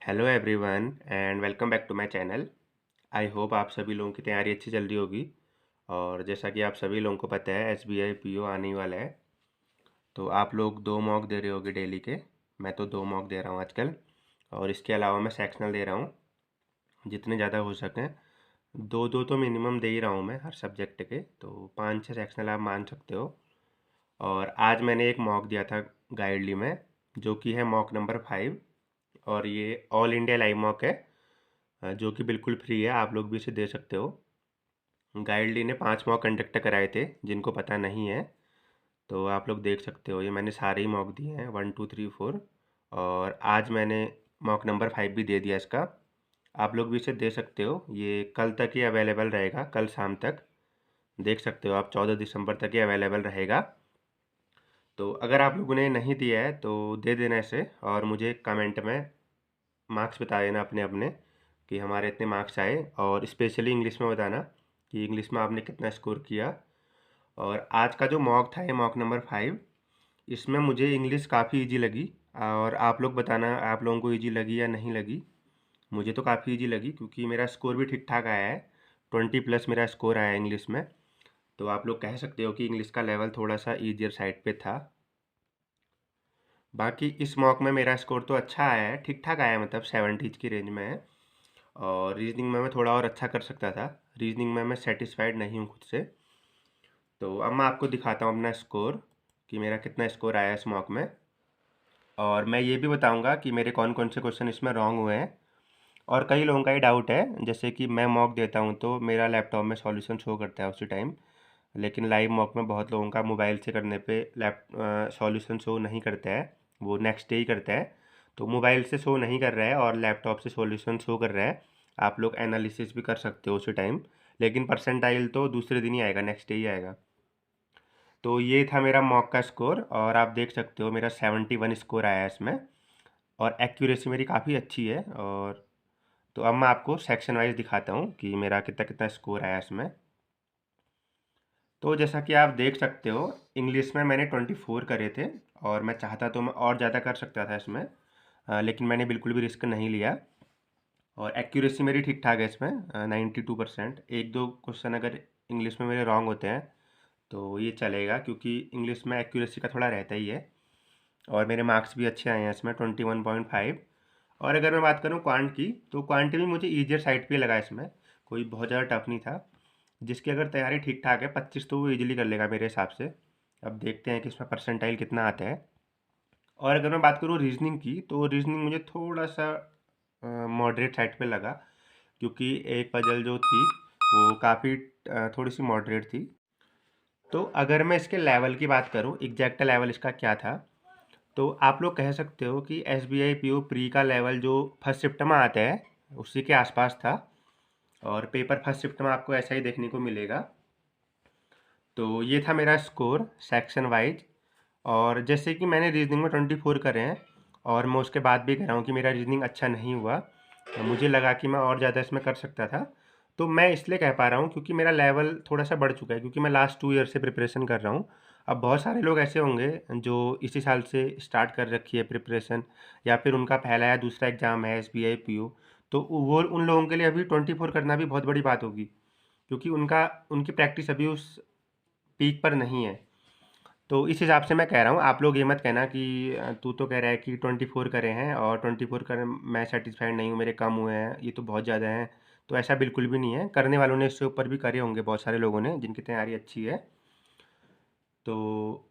Hello everyone and welcome back to my channel. I hope आप सभी लोगों की तैयारी अच्छी चल रही होगी। और जैसा कि आप सभी लोगों को पता है एसबीआई पीओ आने ही वाला है। तो आप लोग 2 मॉक दे रहे होगे डेली के। मैं तो 2 मॉक दे रहा हूँ आजकल। और इसके अलावा मैं सेक्शनल दे रहा हूँ जितने ज़्यादा हो सकें। दो दो तो मिनिमम दे ही रहा हूँ मैं हर सब्जेक्ट के, तो 5-6 सेक्शनल आप मान सकते हो। और आज मैंने एक मॉक दिया था गाइडली में, जो कि है मॉक नंबर 5। और ये ऑल इंडिया लाइव मॉक है, जो कि बिल्कुल फ्री है, आप लोग भी इसे दे सकते हो। गाइडली ने 5 मॉक कंडक्ट कराए थे, जिनको पता नहीं है तो आप लोग देख सकते हो। ये मैंने सारे ही मॉक दिए हैं, 1 2 3 4। और आज मैंने मॉक नंबर 5 भी दे दिया इसका। आप लोग भी इसे दे सकते हो, ये कल तक ही अवेलेबल रहेगा, कल शाम तक देख सकते हो आप। 14 दिसंबर तक ही अवेलेबल रहेगा। तो अगर आप लोगों ने नहीं दिया है तो दे देना इसे, और मुझे कमेंट में मार्क्स बता देना अपने अपने कि हमारे इतने मार्क्स आए। और स्पेशली इंग्लिश में बताना कि इंग्लिश में आपने कितना स्कोर किया। और आज का जो मॉक था, ये मॉक नंबर 5, इसमें मुझे इंग्लिश काफ़ी इजी लगी। और आप लोग बताना आप लोगों को इजी लगी या नहीं लगी। मुझे तो काफ़ी इजी लगी क्योंकि मेरा स्कोर भी ठीक ठाक आया है। 20+ मेरा स्कोर आया है इंग्लिश में। तो आप लोग कह सकते हो कि इंग्लिश का लेवल थोड़ा सा ईजियर साइड पे था। बाकी इस मॉक में मेरा स्कोर तो अच्छा आया है, ठीक ठाक आया है, मतलब 70 की रेंज में है। और रीजनिंग में मैं थोड़ा और अच्छा कर सकता था। रीजनिंग में मैं सेटिस्फाइड नहीं हूँ खुद से। तो अब मैं आपको दिखाता हूँ अपना स्कोर कि मेरा कितना स्कोर आया इस मॉक में। और मैं ये भी बताऊँगा कि मेरे कौन कौन से क्वेश्चन इसमें रॉन्ग हुए हैं। और कई लोगों का ये डाउट है, जैसे कि मैं मॉक देता हूँ तो मेरा लैपटॉप में सॉल्यूशन शो करता है उसी टाइम, लेकिन लाइव मॉक में बहुत लोगों का मोबाइल से करने पे सॉल्यूशन शो नहीं करता है, वो नेक्स्ट डे ही करता है। तो मोबाइल से शो नहीं कर रहा है और लैपटॉप से सॉल्यूशन शो कर रहा है। आप लोग एनालिसिस भी कर सकते हो उसी टाइम, लेकिन परसेंटाइल तो दूसरे दिन ही आएगा, नेक्स्ट डे ही आएगा। तो ये था मेरा मॉक का स्कोर, और आप देख सकते हो मेरा 71 स्कोर आया है इसमें। और एक्यूरेसी मेरी काफ़ी अच्छी है। और तो अब मैं आपको सेक्शन वाइज दिखाता हूँ कि मेरा कितना कितना स्कोर आया इसमें। तो जैसा कि आप देख सकते हो, इंग्लिश में मैंने 24 करे थे। और मैं चाहता तो मैं और ज़्यादा कर सकता था इसमें, लेकिन मैंने बिल्कुल भी रिस्क नहीं लिया। और एक्यूरेसी मेरी ठीक ठाक है इसमें, 92%। एक दो क्वेश्चन अगर इंग्लिश में मेरे रॉन्ग होते हैं तो ये चलेगा, क्योंकि इंग्लिश में एक्यूरेसी का थोड़ा रहता ही है। और मेरे मार्क्स भी अच्छे आए हैं इसमें, 21.5। और अगर मैं बात करूँ क्वांट की, तो क्वांट भी मुझे ईजियर साइड पे लगा इसमें, कोई बहुत ज़्यादा टफ नहीं था। जिसकी अगर तैयारी ठीक ठाक है, 25 तो वो ईजिली कर लेगा मेरे हिसाब से। अब देखते हैं कि इसमें परसेंटाइल कितना आता है। और अगर मैं बात करूँ रीजनिंग की, तो रीजनिंग मुझे थोड़ा सा मॉडरेट साइड पे लगा, क्योंकि एक पजल जो थी वो काफ़ी थोड़ी सी मॉडरेट थी। तो अगर मैं इसके लेवल की बात करूँ, एग्जैक्ट लेवल इसका क्या था, तो आप लोग कह सकते हो कि S B I P O pre का लेवल जो फर्स्ट शिफ्ट में आता है उसी के आसपास था। और पेपर फर्स्ट शिफ्ट में आपको ऐसा ही देखने को मिलेगा। तो ये था मेरा स्कोर सेक्शन वाइज। और जैसे कि मैंने रीजनिंग में 24 करे हैं, और मैं उसके बाद भी कह रहा हूँ कि मेरा रीजनिंग अच्छा नहीं हुआ, तो मुझे लगा कि मैं और ज़्यादा इसमें कर सकता था। तो मैं इसलिए कह पा रहा हूँ क्योंकि मेरा लेवल थोड़ा सा बढ़ चुका है, क्योंकि मैं लास्ट 2 ईयर से प्रिपरेशन कर रहा हूँ। अब बहुत सारे लोग ऐसे होंगे जो इसी साल से स्टार्ट कर रखी है प्रिपरेशन, या फिर उनका पहला या दूसरा एग्ज़ाम है S B I P O. तो वो उन लोगों के लिए अभी 24 करना भी बहुत बड़ी बात होगी, क्योंकि उनकी प्रैक्टिस अभी उस पीक पर नहीं है। तो इस हिसाब से मैं कह रहा हूँ, आप लोग ये मत कहना कि तू तो कह रहा है कि 24 करे हैं और 24 कर मैं सेटिस्फाइड नहीं हूँ, मेरे कम हुए हैं, ये तो बहुत ज़्यादा हैं। तो ऐसा बिल्कुल भी नहीं है, करने वालों ने इससे ऊपर भी करे होंगे, बहुत सारे लोगों ने जिनकी तैयारी अच्छी है। तो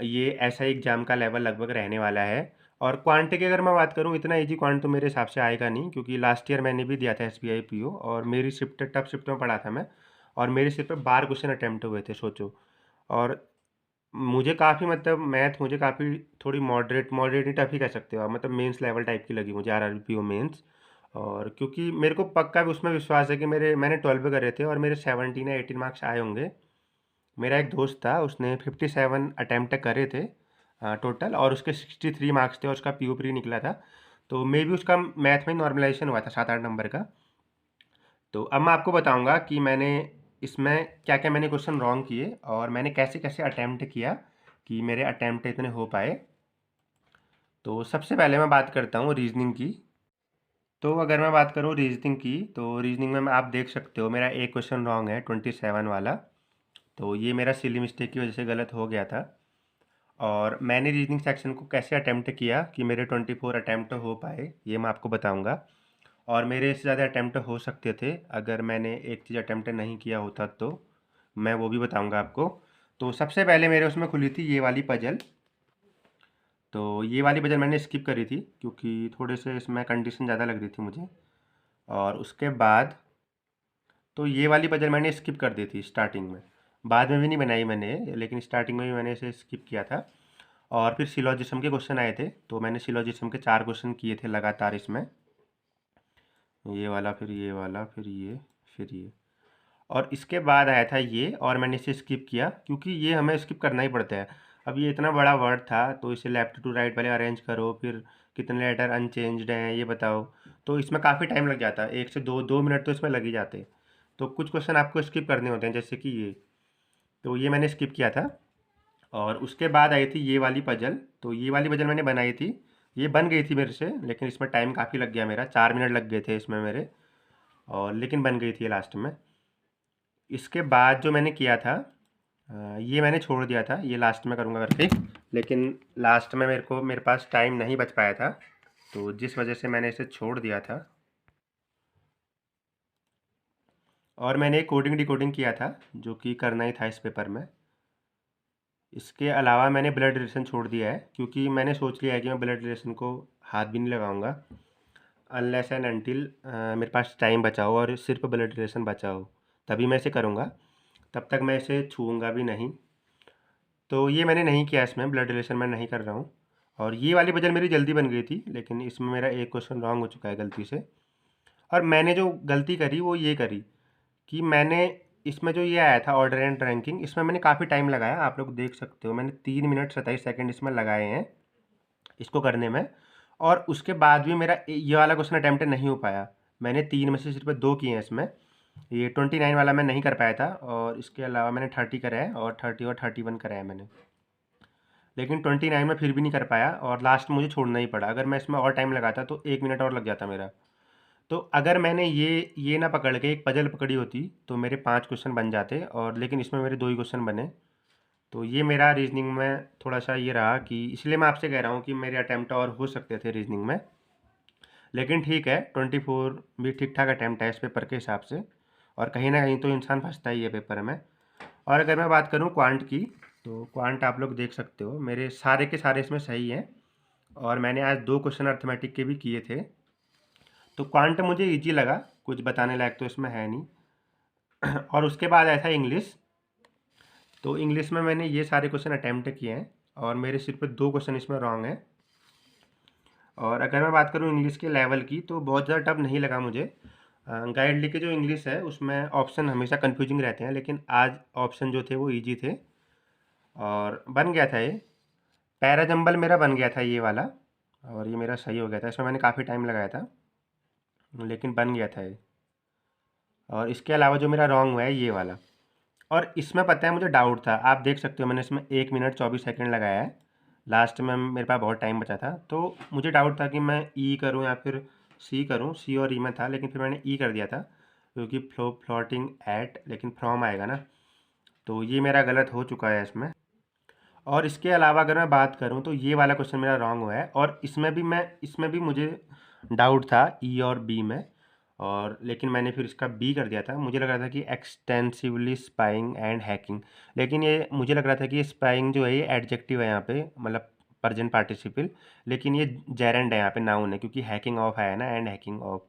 ये ऐसा ही एग्ज़ाम का लेवल लगभग रहने वाला है। और क्वांट की अगर मैं बात करूँ, इतना इजी क्वांट तो मेरे हिसाब से आएगा नहीं, क्योंकि लास्ट ईयर मैंने भी दिया था S B I P O, और मेरी शिफ्ट टफ शिफ्ट में पढ़ा था मैं। और मेरे सिर्फ पे 12 क्वेश्चन अटैम्प्ट हुए थे, सोचो। और मुझे काफ़ी, मतलब मैथ मुझे काफ़ी थोड़ी मॉडरेट मॉडरेट नहीं, टफ ही कह सकते हो आप, मतलब मेंस लेवल टाइप की लगी मुझे, आरआरबीपीओ मेंस। और क्योंकि मेरे को पक्का भी उसमें विश्वास है कि मैंने 12 करे थे और मेरे 17 या 18 मार्क्स आए होंगे। मेरा एक दोस्त था, उसने 57 अटैम्प्ट करे थे टोटल, और उसके 63 मार्क्स थे और उसका पीओ प्री निकला था। तो मे भी उसका मैथ में नॉर्मलाइजेशन हुआ था 7-8 नंबर का। तो अब मैं आपको बताऊंगा कि मैंने इसमें क्या क्या मैंने क्वेश्चन रॉन्ग किए, और मैंने कैसे कैसे अटैम्प्ट किया कि मेरे अटैम्प्ट इतने हो पाए। तो सबसे पहले मैं बात करता हूँ रीजनिंग की। तो अगर मैं बात करूँ रीजनिंग की, तो रीजनिंग में आप देख सकते हो मेरा एक क्वेश्चन रॉन्ग है 27 वाला। तो ये मेरा सिली मिस्टेक की वजह से गलत हो गया था। और मैंने रीजनिंग सेक्शन को कैसे अटेम्प्ट किया कि मेरे 24 अटेम्प्ट हो पाए, ये मैं आपको बताऊंगा। और मेरे इससे ज़्यादा अटेम्प्ट हो सकते थे अगर मैंने एक चीज़ अटेम्प्ट नहीं किया होता, तो मैं वो भी बताऊंगा आपको। तो सबसे पहले मेरे उसमें खुली थी ये वाली पजल। तो ये वाली पजल मैंने स्किप करी थी क्योंकि थोड़े से इसमें कंडीशन ज़्यादा लग रही थी मुझे। और उसके बाद तो ये वाली पजल मैंने स्किप कर दी थी स्टार्टिंग में। बाद में भी नहीं बनाई मैंने, लेकिन स्टार्टिंग में भी मैंने इसे स्किप किया था। और फिर सिलोजिज्म के क्वेश्चन आए थे, तो मैंने सिलोजिज्म के 4 क्वेश्चन किए थे लगातार इसमें। ये वाला, फिर ये वाला, फिर ये, फिर ये। और इसके बाद आया था ये, और मैंने इसे स्किप किया क्योंकि ये हमें स्किप करना ही पड़ता है। अब ये इतना बड़ा वर्ड था, तो इसे लेफ्ट टू राइट पहले अरेंज करो, फिर कितने लेटर अनचेंज्ड हैं ये बताओ। तो इसमें काफ़ी टाइम लग जाता है, 1 से 2 मिनट तो इसमें लग ही जाते। तो कुछ क्वेश्चन आपको स्किप करने होते हैं, जैसे कि ये। तो ये मैंने स्किप किया था। और उसके बाद आई थी ये वाली पजल। तो ये वाली पजल मैंने बनाई थी, ये बन गई थी मेरे से, लेकिन इसमें टाइम काफ़ी लग गया, मेरा 4 मिनट लग गए थे इसमें मेरे। और लेकिन बन गई थी लास्ट में। इसके बाद जो मैंने किया था, ये मैंने छोड़ दिया था, ये लास्ट में करूँगा करके। लेकिन लास्ट में मेरे पास टाइम नहीं बच पाया था, तो जिस वजह से मैंने इसे छोड़ दिया था। और मैंने एक कोडिंग डिकोडिंग किया था, जो कि करना ही था इस पेपर में। इसके अलावा मैंने ब्लड रिलेशन छोड़ दिया है, क्योंकि मैंने सोच लिया है कि मैं ब्लड रिलेशन को हाथ भी नहीं लगाऊंगा अनलेस एंड अनटिल मेरे पास टाइम बचा हो और सिर्फ ब्लड रिलेशन बचा हो, तभी मैं इसे करूँगा। तब तक मैं इसे छूऊंगा भी नहीं। तो ये मैंने नहीं किया, इसमें ब्लड रिलेशन मैं नहीं कर रहा हूँ। और ये वाली पजल मेरी जल्दी बन गई थी, लेकिन इसमें मेरा एक क्वेश्चन रॉन्ग हो चुका है गलती से। और मैंने जो गलती करी वो ये करी कि मैंने इसमें जो ये आया था ऑर्डर एंड रैंकिंग, इसमें मैंने काफ़ी टाइम लगाया। आप लोग देख सकते हो मैंने 3 मिनट 27 सेकेंड इसमें लगाए हैं इसको करने में। और उसके बाद भी मेरा ये वाला क्वेश्चन अटैम्प्ट नहीं हो पाया। मैंने 3 में से सिर्फ 2 किए हैं इसमें। ये 29 वाला मैं नहीं कर पाया था, और इसके अलावा मैंने 30 करा है, और 30 और 31 करा है मैंने। लेकिन 29 में फिर भी नहीं कर पाया, और लास्ट मुझे छोड़ना ही पड़ा। अगर मैं इसमें और टाइम लगाता तो 1 मिनट और लग जाता मेरा। तो अगर मैंने ये ना पकड़ के एक पजल पकड़ी होती, तो मेरे 5 क्वेश्चन बन जाते, और लेकिन इसमें मेरे 2 ही क्वेश्चन बने। तो ये मेरा रीजनिंग में थोड़ा सा ये रहा, कि इसलिए मैं आपसे कह रहा हूँ कि मेरे अटैम्प्ट और हो सकते थे रीजनिंग में। लेकिन ठीक है, 24 भी ठीक ठाक अटैम्प्ट है इस पेपर के हिसाब से। और कहीं ना कहीं तो इंसान फंसता ही है पेपर में। और अगर मैं बात करूँ क्वांट की, तो क्वांट आप लोग देख सकते हो मेरे सारे के सारे इसमें सही हैं। और मैंने आज 2 क्वेश्चन अर्थमेटिक के भी किए थे। तो क्वांट मुझे इजी लगा, कुछ बताने लायक तो इसमें है नहीं। और उसके बाद आया था इंग्लिश। तो इंग्लिश में मैंने ये सारे क्वेश्चन अटैम्प्ट किए हैं, और मेरे सिर्फ 2 क्वेश्चन इसमें रॉन्ग हैं। और अगर मैं बात करूँ इंग्लिश के लेवल की, तो बहुत ज़्यादा टफ नहीं लगा मुझे। गाइड लिख के जो इंग्लिश है उसमें ऑप्शन हमेशा कंफ्यूजिंग रहते हैं, लेकिन आज ऑप्शन जो थे वो इजी थे, और बन गया था ये। पैराजंबल मेरा बन गया था ये वाला, और ये मेरा सही हो गया था। इसमें मैंने काफ़ी टाइम लगाया था, लेकिन बन गया था ये। और इसके अलावा जो मेरा रॉन्ग हुआ है ये वाला। और इसमें पता है मुझे डाउट था, आप देख सकते हो मैंने इसमें 1 मिनट 24 सेकेंड लगाया है। लास्ट में मेरे पास बहुत टाइम बचा था, तो मुझे डाउट था कि मैं ई करूं या फिर सी करूं। सी और ई में था, लेकिन फिर मैंने ई कर दिया था, क्योंकि फ्लोटिंग एट, लेकिन फ्रॉम आएगा ना। तो ये मेरा गलत हो चुका है इसमें। और इसके अलावा अगर मैं बात करूं, तो ये वाला क्वेश्चन मेरा रॉन्ग हुआ है, और इसमें भी मुझे डाउट था ई और बी में। और लेकिन मैंने फिर इसका बी कर दिया था। मुझे लग रहा था कि एक्सटेंसिवली स्पाइंग एंड हैकिंग, लेकिन ये मुझे लग रहा था कि ये स्पाइंग जो है ये एडजेक्टिव है यहाँ पे, मतलब प्रेजेंट पार्टिसिपल। लेकिन ये जेरेंड है यहाँ पे, नाउन है, क्योंकि हैकिंग ऑफ है ना, एंड हैकिंग ऑफ।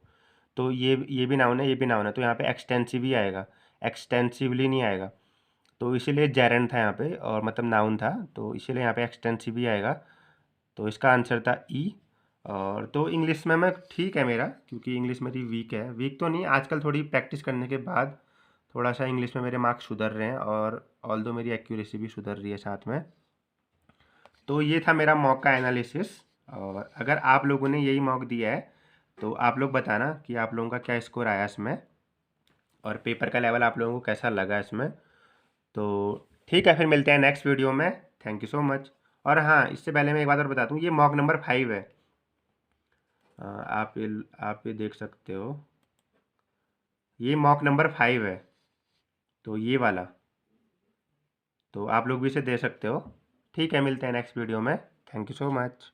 तो ये भी नाउन है, ये भी नाउन है, तो यहाँ पे एक्सटेंसिव ही आएगा, एक्सटेंसिवली नहीं आएगा। तो इसीलिए जेरेंड था यहाँ पे, और मतलब नाउन था, तो इसीलिए यहाँ पे एक्सटेंसिव ही आएगा। तो इसका आंसर था ई। और तो इंग्लिश में मैं ठीक है मेरा, क्योंकि इंग्लिश मेरी वीक है, वीक तो नहीं, आजकल थोड़ी प्रैक्टिस करने के बाद थोड़ा सा इंग्लिश में मेरे मार्क्स सुधर रहे हैं, और ऑल्दो मेरी एक्यूरेसी भी सुधर रही है साथ में। तो ये था मेरा मॉक का एनालिसिस। और अगर आप लोगों ने यही मॉक दिया है, तो आप लोग बताना कि आप लोगों का क्या स्कोर आया इसमें, और पेपर का लेवल आप लोगों को कैसा लगा इसमें। तो ठीक है, फिर मिलते हैं नेक्स्ट वीडियो में। Thank you so much. और हाँ, इससे पहले मैं एक बात और बता दूँ, ये मॉक नंबर 5 है। आप ये देख सकते हो, ये मॉक नंबर 5 है, तो ये वाला, तो आप लोग भी इसे दे सकते हो। ठीक है, मिलते हैं नेक्स्ट वीडियो में। Thank you so much.